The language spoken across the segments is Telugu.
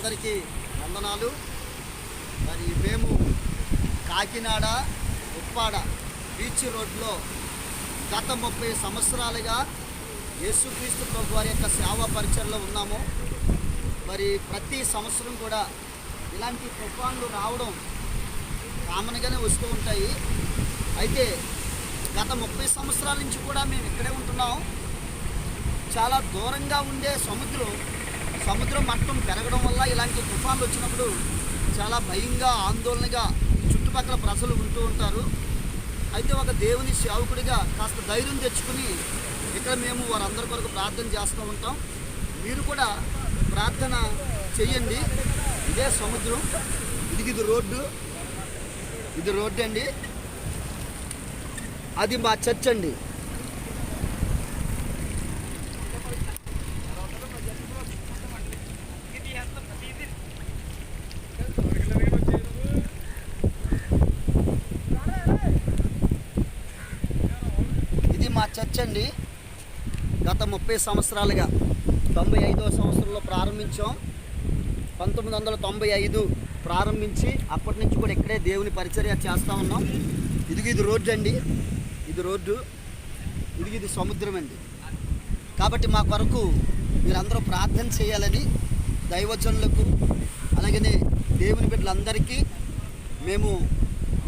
అందరికీ వందనాలు. మరి మేము కాకినాడ ఉప్పాడ బీచ్ రోడ్లో గత 30 సంవత్సరాలుగా యేసుక్రీస్తు ప్రభు వారి యొక్క సేవా పరిచర్లో ఉన్నాము. మరి ప్రతి సంవత్సరం కూడా ఇలాంటి తుఫాన్లు రావడం కామన్గానే వస్తూ ఉంటాయి. అయితే గత 30 సంవత్సరాల నుంచి కూడా మేము ఇక్కడే ఉంటున్నాం. చాలా దూరంగా ఉండే సముద్రం మట్టం పెరగడం వల్ల ఇలాంటి తుఫాన్లు వచ్చినప్పుడు చాలా భయంగా ఆందోళనగా చుట్టుపక్కల ప్రజలు ఉంటూ ఉంటారు. అయితే ఒక దేవుని సేవకుడిగా కాస్త ధైర్యం తెచ్చుకుని ఇక్కడ మేము వారందరి కొరకు ప్రార్థన చేస్తూ ఉంటాం. మీరు కూడా ప్రార్థన చెయ్యండి. ఇదే సముద్రం, ఇది రోడ్డు అండి. అది మా చర్చ్ అండి. ఇది మా చర్చ్ అండి. గత 30 సంవత్సరాలుగా 95వ సంవత్సరంలో ప్రారంభించాం. 1995 ప్రారంభించి అప్పటి నుంచి కూడా ఇక్కడే దేవుని పరిచర్య చేస్తూ ఉన్నాం. ఇది రోడ్డు అండి. ఇది సముద్రం అండి. కాబట్టి మా కొరకు మీరందరూ ప్రార్థన చేయాలని దైవజనులకు అలాగనే దేవుని బిడ్డలందరికీ మేము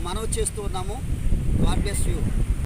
మనవి చేస్తూ ఉన్నాము. God bless you.